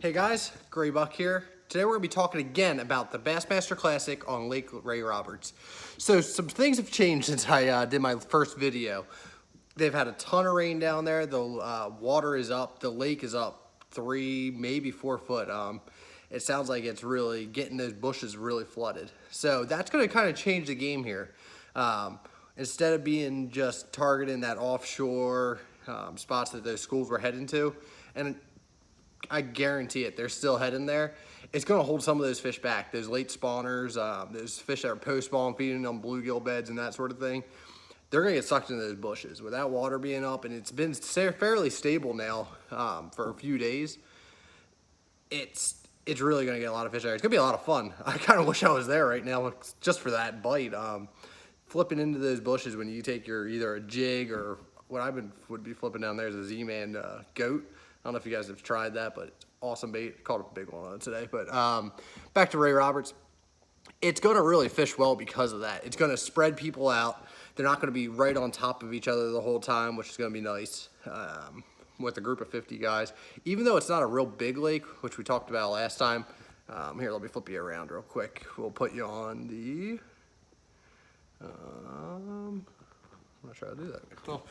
Hey guys, Gray Buck here. Today we're going to be talking again about the Bassmaster Classic on Lake Ray Roberts. So some things have changed since I did my first video. They've had a ton of rain down there. The water is up. The lake is up 3, maybe 4 foot. It sounds like it's really getting those bushes really flooded. So that's going to kind of change the game here. Instead of being just targeting that offshore spots that those schools were heading to, and I guarantee it, they're still heading there. It's going to hold some of those fish back, those late spawners, those fish that are post-spawn feeding on bluegill beds and that sort of thing. They're going to get sucked into those bushes. With that water being up, and it's been fairly stable now for a few days, it's really going to get a lot of fish there. It's going to be a lot of fun. I kind of wish I was there right now just for that bite. Flipping into those bushes when you take your either a jig or what would be flipping down there is a Z-Man goat. I don't know if you guys have tried that, but it's awesome bait. Caught a big one on it today. But back to Ray Roberts. It's going to really fish well because of that. It's going to spread people out. They're not going to be right on top of each other the whole time, which is going to be nice with a group of 50 guys. Even though it's not a real big lake, which we talked about last time. Here, let me flip you around real quick. We'll put you on the... I'm not sure how to do that. Oh.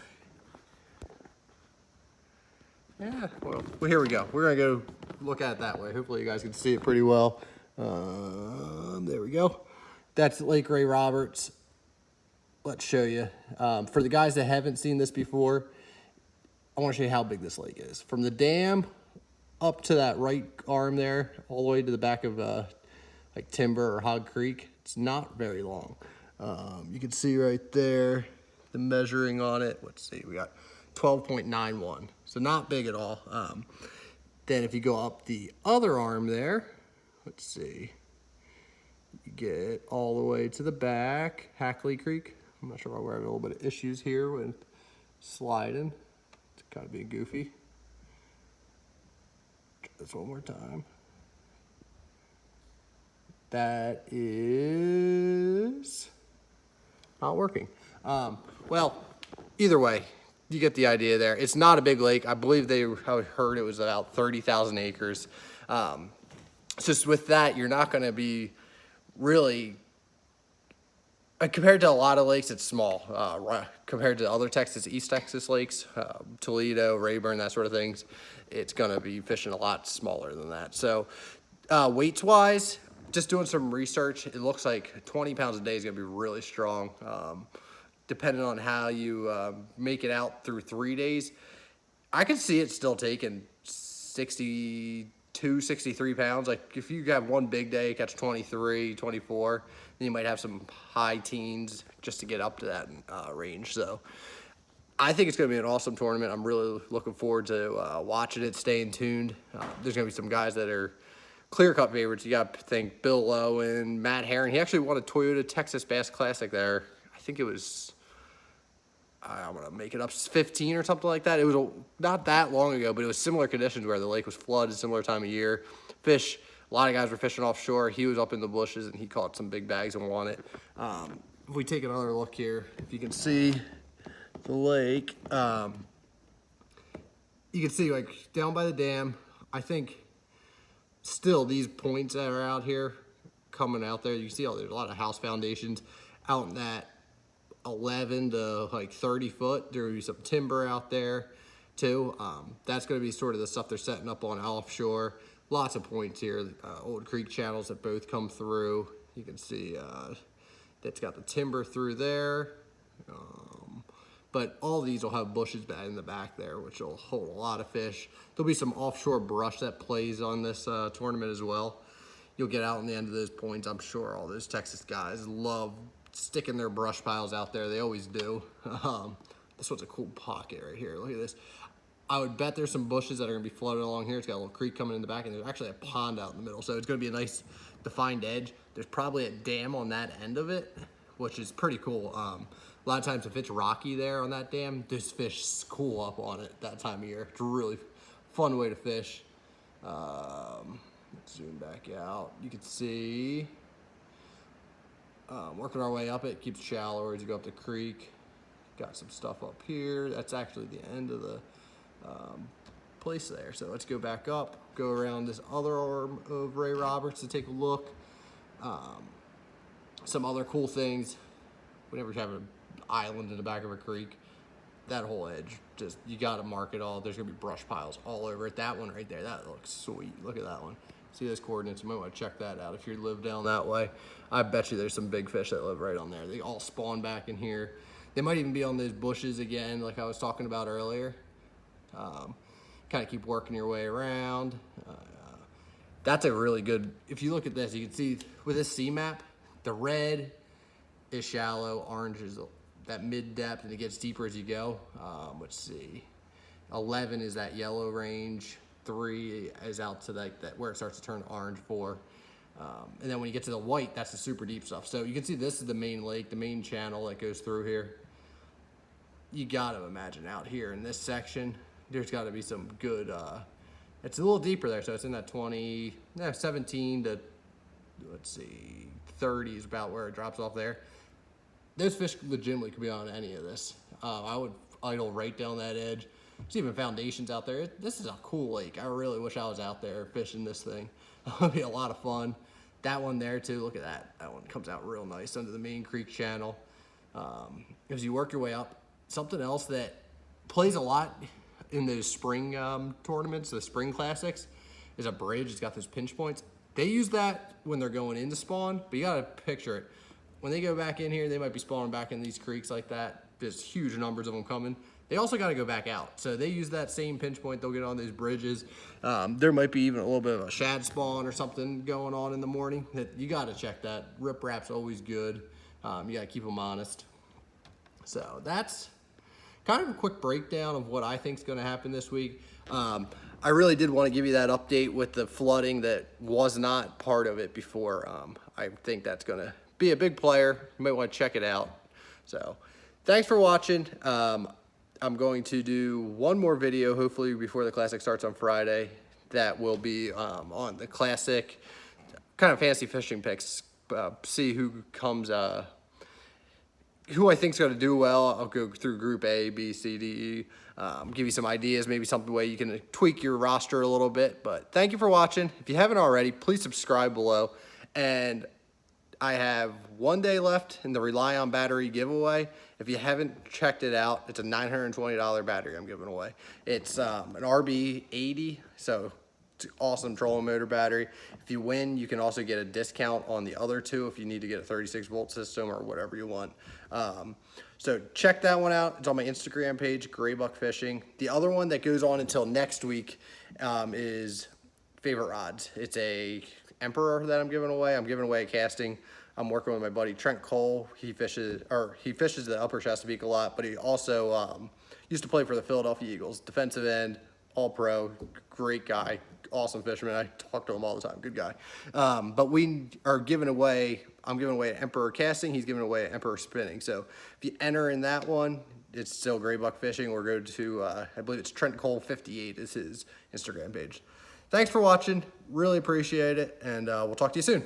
Yeah, well, here we go. We're going to go look at it that way. Hopefully you guys can see it pretty well. There we go. That's Lake Ray Roberts. Let's show you. For the guys that haven't seen this before, I want to show you how big this lake is. From the dam up to that right arm there, all the way to the back of like Timber or Hog Creek, it's not very long. You can see right there the measuring on it. Let's see, we got 12.91, so not big at all. Then if you go up the other arm there, let's see, you get all the way to the back, Hackley Creek. I'm not sure why we're having a little bit of issues here with sliding. It's kind of being goofy. Try this one more time. That is not working. Well, either way, you get the idea there. It's not a big lake. I believe I heard it was about 30,000 acres. Just with that, you're not going to be really, compared to a lot of lakes, it's small. Compared to other East Texas lakes, Toledo, Rayburn, that sort of things, it's going to be fishing a lot smaller than that. So weights-wise, just doing some research, it looks like 20 pounds a day is going to be really strong. Depending on how you make it out through 3 days, I can see it still taking 62, 63 pounds. Like if you have one big day, catch 23, 24, then you might have some high teens just to get up to that range. So I think it's going to be an awesome tournament. I'm really looking forward to watching it, staying tuned. There's going to be some guys that are clear-cut favorites. You got to think Bill Lowe and Matt Herron. He actually won a Toyota Texas Bass Classic there. I think it was, I'm going to make it up, 15 or something like that. It was not that long ago, but it was similar conditions where the lake was flooded, similar time of year. Fish, a lot of guys were fishing offshore. He was up in the bushes, and he caught some big bags and won it. If we take another look here, if you can see the lake, you can see, like, down by the dam, I think still these points that are out here coming out there, you see there's a lot of house foundations out in that 11 to like 30 foot. There will be some timber out there too. That's going to be sort of the stuff they're setting up on offshore. Lots of points here, old creek channels that both come through. You can see that's got the timber through there. But all these will have bushes in the back there, which will hold a lot of fish. There'll be some offshore brush that plays on this tournament as well. You'll get out on the end of those points. I'm sure all those Texas guys love sticking their brush piles out there. They always do. This one's a cool pocket right here. Look at this. I would bet there's some bushes that are going to be floating along here. It's got a little creek coming in the back, and there's actually a pond out in the middle. So it's going to be a nice defined edge. There's probably a dam on that end of it, which is pretty cool. A lot of times if it's rocky there on that dam, those fish cool up on it that time of year. It's a really fun way to fish. Let's zoom back out. You can see, working our way up it, keeps shallower as you go up the creek. Got some stuff up here. That's actually the end of the place there. So let's go back up, go around this other arm of Ray Roberts to take a look. Some other cool things. Whenever you have an island in the back of a creek, that whole edge, just, you gotta mark it all. There's gonna be brush piles all over it. That one right there, that looks sweet. Look at that one. See those coordinates? You might want to check that out if you live down that way. I bet you there's some big fish that live right on there. They all spawn back in here. They might even be on those bushes again, like I was talking about earlier. Kind of keep working your way around. That's a really good, if you look at this, you can see with this sea map, the red is shallow, orange is that mid depth, and it gets deeper as you go. Let's see, 11 is that yellow range. 3 is out to that where it starts to turn orange. 4, and then when you get to the white, that's the super deep stuff. So you can see this is the main lake, the main channel that goes through here. You got to imagine out here in this section, there's got to be some good. It's a little deeper there, so it's in that 17 to, let's see, 30 is about where it drops off there. Those fish legitimately could be on any of this. I would idle right down that edge. There's even foundations out there. This is a cool lake. I really wish I was out there fishing this thing. It would be a lot of fun. That one there too, look at that. That one comes out real nice under the main creek channel. As you work your way up, something else that plays a lot in those spring tournaments, the spring classics, is a bridge. It's got those pinch points. They use that when they're going into spawn, but you gotta picture it. When they go back in here, they might be spawning back in these creeks like that. There's huge numbers of them coming. They also got to go back out. So they use that same pinch point. They'll get on these bridges. There might be even a little bit of a shad spawn or something going on in the morning. You got to check that. Rip rap's always good. You got to keep them honest. So that's kind of a quick breakdown of what I think is going to happen this week. I really did want to give you that update with the flooding that was not part of it before. I think that's going to be a big player. You might want to check it out. So thanks for watching. I'm going to do one more video, hopefully before the Classic starts on Friday. That will be on the Classic, kind of fancy fishing picks. See who comes, who I think is going to do well. I'll go through Group A, B, C, D, E. Give you some ideas, maybe some way you can tweak your roster a little bit. But thank you for watching. If you haven't already, please subscribe below. And I have 1 day left in the Rely on battery giveaway. If you haven't checked it out, it's a $920 battery I'm giving away. It's an RB80, so it's an awesome trolling motor battery. If you win, you can also get a discount on the other two if you need to get a 36-volt system or whatever you want. So check that one out. It's on my Instagram page, Graybuck Fishing. The other one that goes on until next week is Favorite Rods. It's a Emperor that I'm giving away. I'm giving away a casting. I'm working with my buddy Trent Cole. He fishes the upper Chesapeake a lot, but he also used to play for the Philadelphia Eagles. Defensive end, all pro, great guy, awesome fisherman. I talk to him all the time, good guy. But we are giving away, I'm giving away an Emperor casting. He's giving away an Emperor spinning. So if you enter in that one, it's still Graybuck Fishing, or go to, I believe it's Trent Cole 58 is his Instagram page. Thanks for watching. Really appreciate it, and we'll talk to you soon.